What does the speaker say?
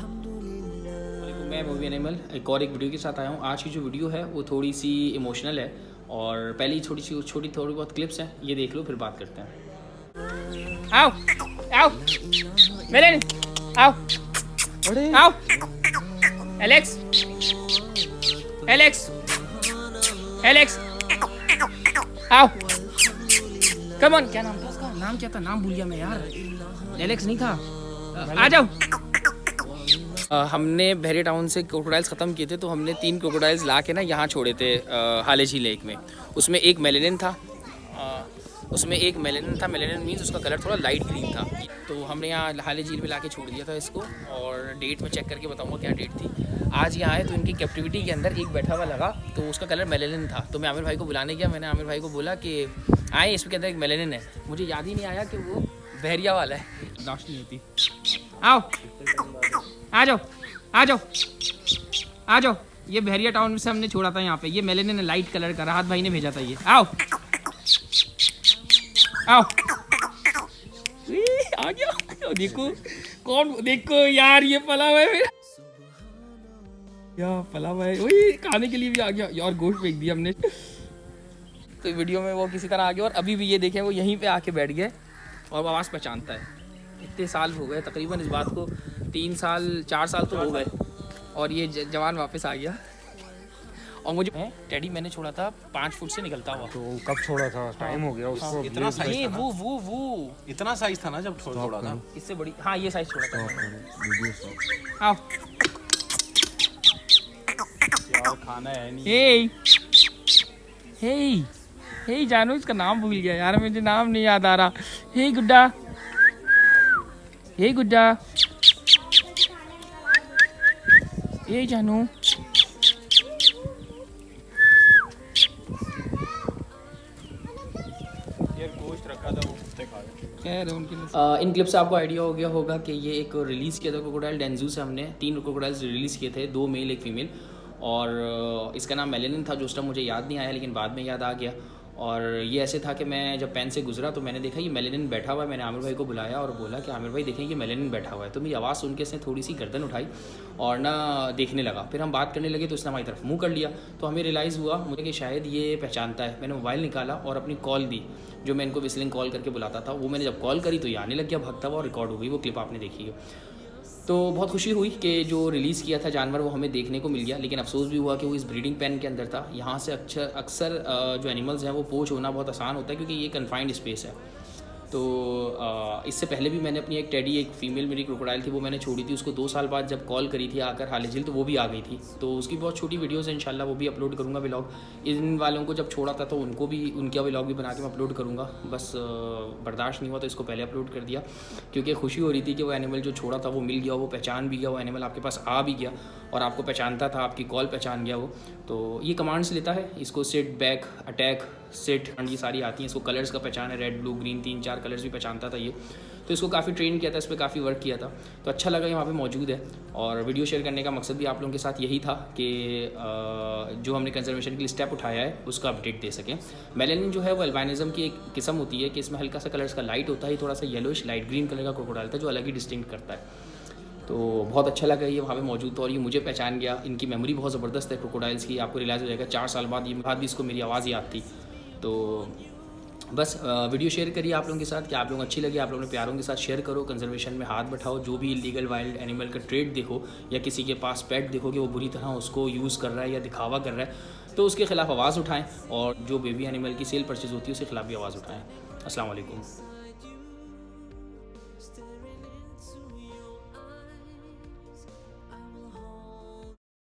मैं movie animal एक और एक वीडियो के साथ आया हूँ। आज की जो वीडियो है वो थोड़ी सी इमोशनल है और पहले ही थोड़ी बहुत क्लिप्स हैं, ये देख लो फिर बात करते हैं। आओ आओ मेलन आओ आओ एलेक्स एलेक्स एलेक्स आओ कम ऑन। क्या नाम था उसका? नाम क्या था? नाम भूल गया मैं यार। एलेक्स नहीं था। आ जाओ। हमने बहरी टाउन से क्रोकोडाइल्स ख़त्म किए थे तो हमने 3 क्रोकोडाइल्स ला के ना यहाँ छोड़े थे हाले झील लेक में। उसमें एक मेलेनिन था, मेलेनिन मीन्स उसका कलर थोड़ा लाइट ग्रीन था। तो हमने यहाँ हाले झील में ला के छोड़ दिया था इसको और डेट में चेक करके बताऊँगा क्या डेट थी। आज यहाँ आए तो इनकी कैप्टिविटी के अंदर एक बैठा हुआ लगा तो उसका कलर मेलेनिन था। तो मैं आमिर भाई को बुलाने गया, मैंने आमिर भाई को बोला कि आए इसके अंदर एक मेलेनिन है। मुझे याद ही नहीं आया कि वो बहरिया वाला है। लास्ट नहीं होती। आओ आ जाओ आ जाओ आ जाओ। ये बहरिया टाउन से हमने छोड़ा था यहाँ पे। ये मेलेनिन लाइट कलर का, राहत भाई ने भेजा था ये। आओ आओ आ गया। देखो कौन, देखो यार ये पला हुआ है यार, पला हुआ है। वही खाने के लिए भी आ गया यार, गोश्त फेंक दिया हमने। तो वीडियो में वो किसी तरह आ गया और अभी भी ये देखें वो यहीं पे आके बैठ गए और आवाज़ पहचानता है। इतने साल हो गए तकरीबन इस बात को, 3 साल 4 साल तो हो गए और ये जवान वापस आ गया। और मुझे टेडी मैंने छोड़ा था 5 फुट से निकलता हुआ। तो कब छोड़ा था? टाइम हो गया उसको। इतना साइज था ना? वो इतना साइज था ना जब छोड़ा था? इससे बड़ी, हाँ ये साइज छोड़ा था। आओ यार खाना है नहीं। हे जानू, इसका नाम भूल गया यार, मुझे नाम नहीं याद आ रहा। हे गुड्डा, हे गुड्डा, हे जानू। इन क्लिप से आपको आइडिया हो गया होगा कि ये एक रिलीज़ किया था क्रोकोडाइल डेंजू से। हमने 3 क्रोकोडाइल्स रिलीज़ किए थे, 2 मेल 1 फीमेल। और इसका नाम मेलेनिन था, जो उस टाइम मुझे याद नहीं आया लेकिन बाद में याद आ गया। और ये ऐसे था कि मैं जब पेन से गुजरा तो मैंने देखा ये मेलेनिन बैठा हुआ है। मैंने आमिर भाई को बुलाया और बोला कि आमिर भाई देखें ये मेलेनिन बैठा हुआ है। तो मेरी आवाज़ सुन के इसने थोड़ी सी गर्दन उठाई और ना देखने लगा। फिर हम बात करने लगे तो उसने हमारी तरफ मुंह कर लिया। तो हमें रियलाइज़ हुआ मुझे कि शायद ये पहचानता है। मैंने मोबाइल निकाला और अपनी कॉल दी, जो मैं इनको विस्लिंग कॉल करके बुलाता था। वो मैंने जब कॉल करी तो ये आने लग गया भागता हुआ और रिकॉर्ड हो गई। वो क्लिप आपने देखी है। तो बहुत खुशी हुई कि जो रिलीज़ किया था जानवर वो हमें देखने को मिल गया। लेकिन अफसोस भी हुआ कि वो इस ब्रीडिंग पेन के अंदर था। यहाँ से अक्सर जो एनिमल्स हैं वो पोच होना बहुत आसान होता है क्योंकि ये कन्फाइंड स्पेस है। तो इससे पहले भी मैंने अपनी एक टेडी, एक फ़ीमेल मेरी क्रोकोडाइल थी, वो मैंने छोड़ी थी। उसको 2 साल बाद जब कॉल करी थी आकर हाले झील तो वो भी आ गई थी। तो उसकी बहुत छोटी वीडियोज़ हैं, इंशाल्लाह वो भी अपलोड करूँगा व्लॉग। इन वालों को जब छोड़ा था तो उनको भी, उनका व्लॉग भी बना के मैं अपलोड करूँगा। बस बर्दाश्त नहीं हुआ तो इसको पहले अपलोड कर दिया क्योंकि खुशी हो रही थी कि वो एनिमल जो छोड़ा था वो मिल गया, वो पहचान भी गया, वो एनिमल आपके पास आ भी गया और आपको पहचानता था, आपकी कॉल पहचान गया वो। तो ये कमांड्स लेता है, इसको सिट, बैक, अटैक, सिट, ये सारी आती हैं। इसको कलर्स का पहचान है, रेड, ब्लू, ग्रीन, 3-4 कलर्स भी पहचानता था ये। तो इसको काफ़ी ट्रेन किया था, इस पर काफ़ी वर्क किया था। तो अच्छा लगा यहाँ पे मौजूद है। और वीडियो शेयर करने का मकसद भी आप लोगों के साथ यही था कि जो हमने कंजर्वेशन के लिए स्टेप उठाया है उसका अपडेट दे सकें। मेलेनिन जो है वो अल्बाइनिज्म की एक किस्म होती है कि इसमें हल्का सा कलर्स का लाइट होता है, थोड़ा सा येलोइश लाइट ग्रीन कलर का क्रोकोडाइल था जो अलग ही डिस्टिंक्ट करता है। तो बहुत अच्छा लगा ये वहाँ पे मौजूद था और ये मुझे पहचान गया। इनकी मेमोरी बहुत ज़बरदस्त है क्रोकोडाइल्स की, आपको रियलाइज़ हो जाएगा 4 साल बाद ये बाद भी इसको मेरी आवाज़ याद थी। तो बस वीडियो शेयर करिए आप लोगों के साथ कि आप लोग अच्छी लगी, आप लोगों ने प्यारों के साथ शेयर करो, कंजर्वेशन में हाथ बैठाओ। जो भी इलीगल वाइल्ड एनिमल का ट्रेड देखो या किसी के पास पेट देखो कि वो बुरी तरह उसको यूज़ कर रहा है या दिखावा कर रहा है तो उसके ख़िलाफ़ आवाज़ उठाएँ और जो बेबी एनिमल की सेल परचेज़ होती है उसके ख़िलाफ़ भी आवाज़ उठाएँ। अस्सलाम वालेकुम।